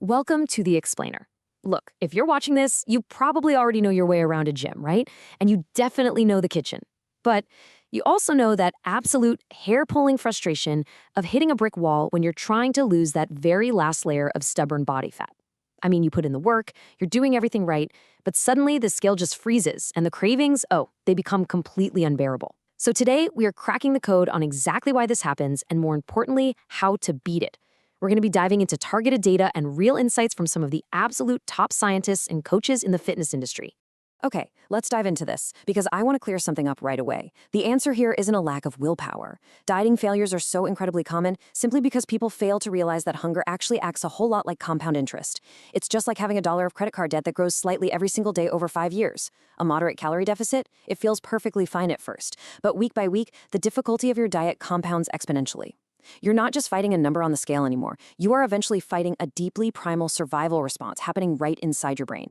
Welcome to The Explainer. Look, if you're watching this, you probably already know your way around a gym, right? And you definitely know the kitchen. But you also know that absolute hair-pulling frustration of hitting a brick wall when you're trying to lose that very last layer of stubborn body fat. I mean, you put in the work, you're doing everything right, but suddenly the scale just freezes and the cravings, they become completely unbearable. So today, we are cracking the code on exactly why this happens and, more importantly, how to beat it. We're going to be diving into targeted data and real insights from some of the absolute top scientists and coaches in the fitness industry. Okay, let's dive into this, because I want to clear something up right away. The answer here isn't a lack of willpower. Dieting failures are so incredibly common simply because people fail to realize that hunger actually acts a whole lot like compound interest. It's just like having $1 of credit card debt that grows slightly every single day over 5 years. A moderate calorie deficit? It feels perfectly fine at first. But week by week, the difficulty of your diet compounds exponentially. You're not just fighting a number on the scale anymore. You are eventually fighting a deeply primal survival response happening right inside your brain.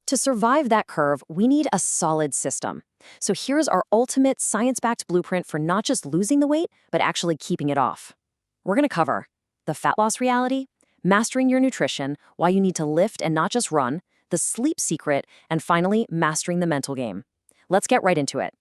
To survive that curve, we need a solid system. So here's our ultimate science-backed blueprint for not just losing the weight, but actually keeping it off. We're going to cover the fat loss reality, mastering your nutrition, why you need to lift and not just run, the sleep secret, and finally, mastering the mental game. Let's get right into it.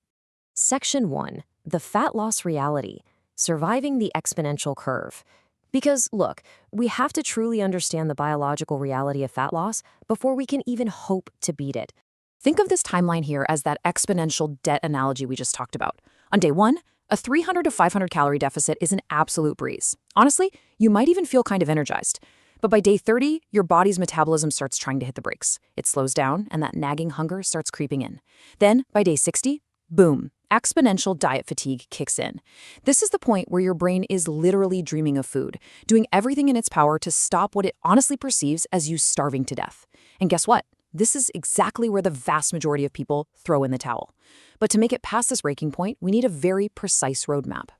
Section 1, the fat loss reality, surviving the exponential curve. Because, look, we have to truly understand the biological reality of fat loss before we can even hope to beat it. Think of this timeline here as that exponential debt analogy we just talked about. On day 1, a 300 to 500 calorie deficit is an absolute breeze. Honestly, you might even feel kind of energized. But by day 30, your body's metabolism starts trying to hit the brakes. It slows down, and that nagging hunger starts creeping in. Then, by day 60, boom, exponential diet fatigue kicks in. This is the point where your brain is literally dreaming of food, doing everything in its power to stop what it honestly perceives as you starving to death. And guess what? This is exactly where the vast majority of people throw in the towel. But to make it past this breaking point, we need a very precise roadmap.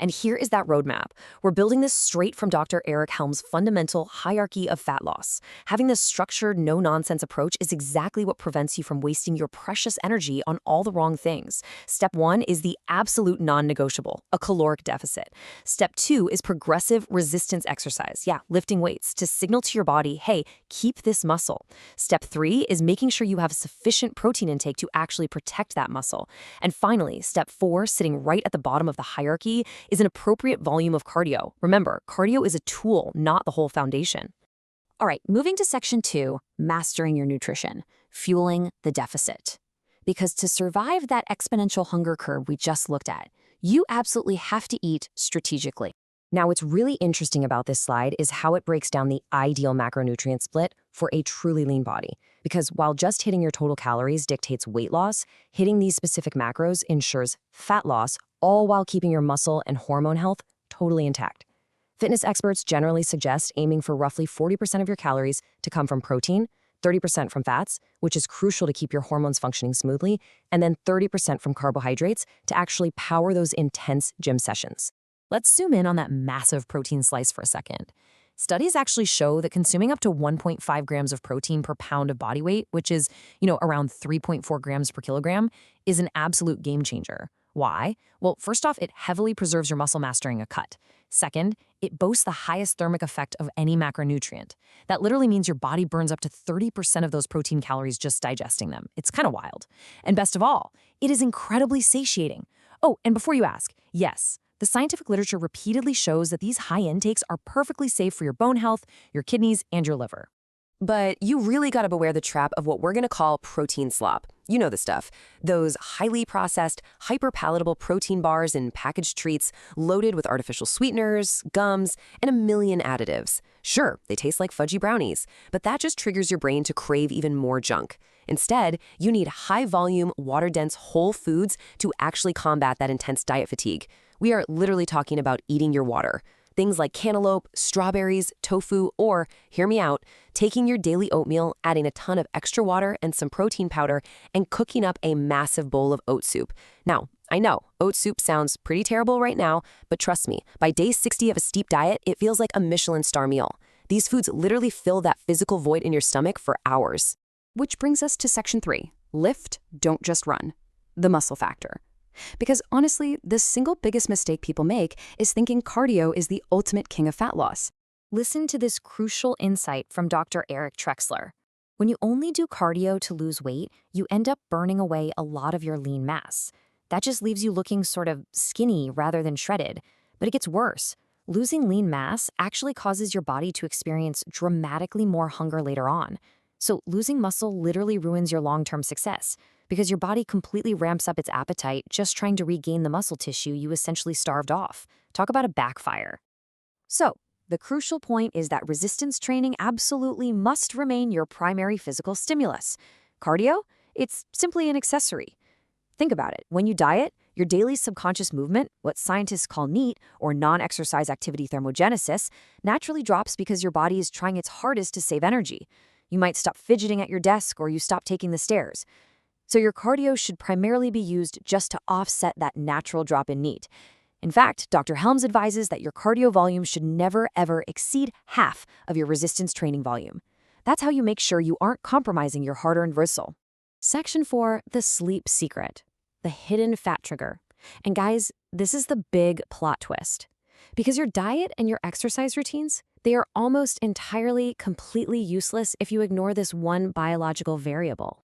And here is that roadmap. We're building this straight from Dr. Eric Helm's fundamental hierarchy of fat loss. Having this structured, no-nonsense approach is exactly what prevents you from wasting your precious energy on all the wrong things. Step 1 is the absolute non-negotiable, a caloric deficit. Step 2 is progressive resistance exercise, lifting weights, to signal to your body, hey, keep this muscle. Step 3 is making sure you have sufficient protein intake to actually protect that muscle. And finally, step 4, sitting right at the bottom of the hierarchy, is an appropriate volume of cardio. Remember, cardio is a tool, not the whole foundation. All right, moving to section 2, mastering your nutrition, fueling the deficit. Because to survive that exponential hunger curve we just looked at, you absolutely have to eat strategically. Now, what's really interesting about this slide is how it breaks down the ideal macronutrient split for a truly lean body. Because while just hitting your total calories dictates weight loss, hitting these specific macros ensures fat loss, all while keeping your muscle and hormone health totally intact. Fitness experts generally suggest aiming for roughly 40% of your calories to come from protein, 30% from fats, which is crucial to keep your hormones functioning smoothly, and then 30% from carbohydrates to actually power those intense gym sessions. Let's zoom in on that massive protein slice for a second. Studies actually show that consuming up to 1.5 grams of protein per pound of body weight, which is, around 3.4 grams per kilogram, is an absolute game changer. Why? Well, first off, it heavily preserves your muscle mass during a cut. Second, it boasts the highest thermic effect of any macronutrient. That literally means your body burns up to 30% of those protein calories just digesting them. It's kind of wild. And best of all, it is incredibly satiating. Oh, and before you ask, yes, the scientific literature repeatedly shows that these high intakes are perfectly safe for your bone health, your kidneys, and your liver. But you really gotta beware the trap of what we're gonna call protein slop. You know the stuff. Those highly processed, hyper-palatable protein bars and packaged treats loaded with artificial sweeteners, gums, and a million additives. Sure, they taste like fudgy brownies, but that just triggers your brain to crave even more junk. Instead, you need high-volume, water-dense whole foods to actually combat that intense diet fatigue. We are literally talking about eating your water. Things like cantaloupe, strawberries, tofu, or, hear me out, taking your daily oatmeal, adding a ton of extra water and some protein powder, and cooking up a massive bowl of oat soup. Now, I know, oat soup sounds pretty terrible right now, but trust me, by day 60 of a steep diet, it feels like a Michelin star meal. These foods literally fill that physical void in your stomach for hours. Which brings us to section 3, lift, don't just run, the muscle factor. Because honestly, the single biggest mistake people make is thinking cardio is the ultimate king of fat loss. Listen to this crucial insight from Dr. Eric Trexler. When you only do cardio to lose weight, you end up burning away a lot of your lean mass. That just leaves you looking sort of skinny rather than shredded. But it gets worse. Losing lean mass actually causes your body to experience dramatically more hunger later on. So losing muscle literally ruins your long-term success because your body completely ramps up its appetite just trying to regain the muscle tissue you essentially starved off. Talk about a backfire. So, the crucial point is that resistance training absolutely must remain your primary physical stimulus. Cardio? It's simply an accessory. Think about it. When you diet, your daily subconscious movement, what scientists call NEAT, or non-exercise activity thermogenesis, naturally drops because your body is trying its hardest to save energy. You might stop fidgeting at your desk or you stop taking the stairs. So your cardio should primarily be used just to offset that natural drop in NEAT. In fact, Dr. Helms advises that your cardio volume should never, ever exceed half of your resistance training volume. That's how you make sure you aren't compromising your hard-earned muscle. Section 4, the sleep secret, the hidden fat trigger. And guys, this is the big plot twist. Because your diet and your exercise routines, they are almost entirely, completely useless if you ignore this one biological variable.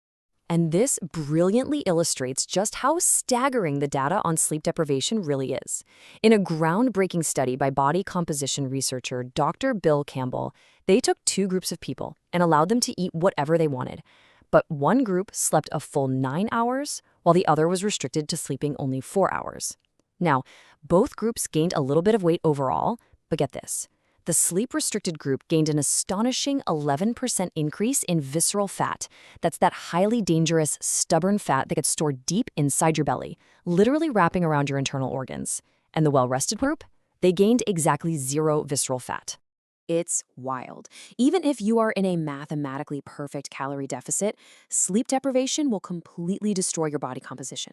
And this brilliantly illustrates just how staggering the data on sleep deprivation really is. In a groundbreaking study by body composition researcher Dr. Bill Campbell, they took two groups of people and allowed them to eat whatever they wanted. But one group slept a full 9 hours, while the other was restricted to sleeping only 4 hours. Now, both groups gained a little bit of weight overall, but get this. The sleep-restricted group gained an astonishing 11% increase in visceral fat. That's that highly dangerous, stubborn fat that gets stored deep inside your belly, literally wrapping around your internal organs. And the well-rested group? They gained exactly 0 visceral fat. It's wild. Even if you are in a mathematically perfect calorie deficit, sleep deprivation will completely destroy your body composition.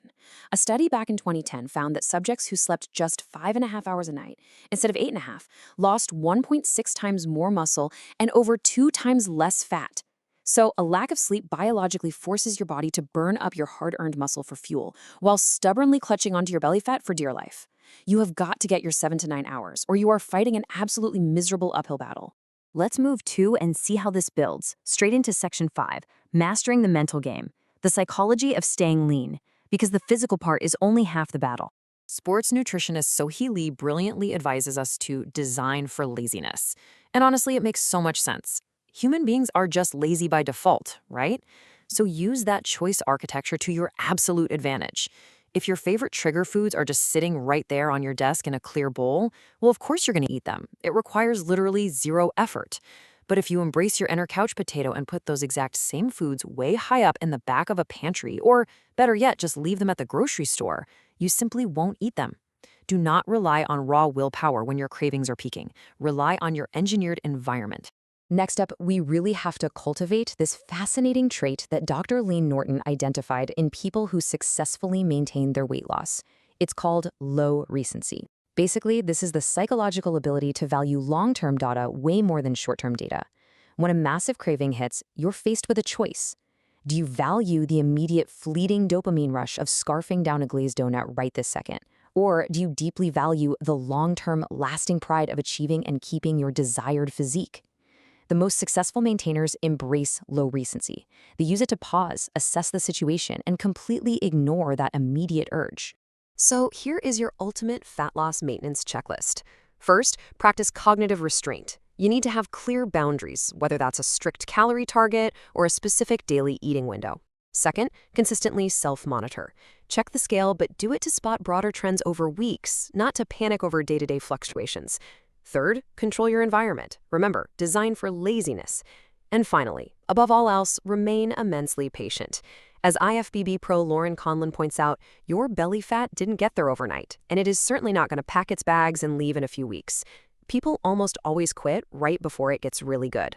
A study back in 2010 found that subjects who slept just 5.5 hours a night, instead of 8.5, lost 1.6 times more muscle and over 2 times less fat. So a lack of sleep biologically forces your body to burn up your hard-earned muscle for fuel, while stubbornly clutching onto your belly fat for dear life. You have got to get your 7 to 9 hours, or you are fighting an absolutely miserable uphill battle. Let's move to and see how this builds, straight into Section 5, Mastering the Mental Game, the psychology of staying lean, because the physical part is only half the battle. Sports nutritionist Sohee Lee brilliantly advises us to design for laziness. And honestly, it makes so much sense. Human beings are just lazy by default, right? So use that choice architecture to your absolute advantage. If your favorite trigger foods are just sitting right there on your desk in a clear bowl, well, of course you're going to eat them. It requires literally 0 effort. But if you embrace your inner couch potato and put those exact same foods way high up in the back of a pantry, or better yet, just leave them at the grocery store, you simply won't eat them. Do not rely on raw willpower when your cravings are peaking. Rely on your engineered environment. Next up, we really have to cultivate this fascinating trait that Dr. Leen Norton identified in people who successfully maintain their weight loss. It's called low recency. Basically, this is the psychological ability to value long-term data way more than short-term data. When a massive craving hits, you're faced with a choice. Do you value the immediate fleeting dopamine rush of scarfing down a glazed donut right this second? Or do you deeply value the long-term, lasting pride of achieving and keeping your desired physique? The most successful maintainers embrace low recency. They use it to pause, assess the situation, and completely ignore that immediate urge. So here is your ultimate fat loss maintenance checklist. First, practice cognitive restraint. You need to have clear boundaries, whether that's a strict calorie target or a specific daily eating window. Second, consistently self-monitor. Check the scale, but do it to spot broader trends over weeks, not to panic over day-to-day fluctuations. Third, control your environment. Remember, design for laziness. And finally, above all else, remain immensely patient. As IFBB pro Lauren Conlon points out, your belly fat didn't get there overnight, and it is certainly not going to pack its bags and leave in a few weeks. People almost always quit right before it gets really good.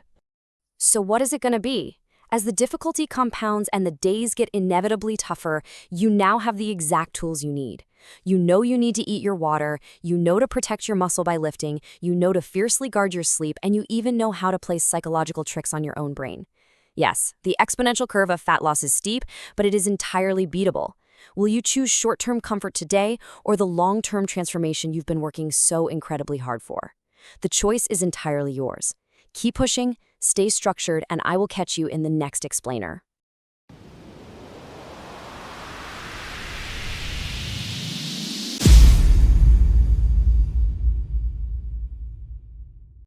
So what is it going to be? As the difficulty compounds and the days get inevitably tougher, you now have the exact tools you need. You know you need to eat your water, you know to protect your muscle by lifting, you know to fiercely guard your sleep, and you even know how to play psychological tricks on your own brain. Yes, the exponential curve of fat loss is steep, but it is entirely beatable. Will you choose short-term comfort today or the long-term transformation you've been working so incredibly hard for? The choice is entirely yours. Keep pushing, stay structured, and I will catch you in the next explainer.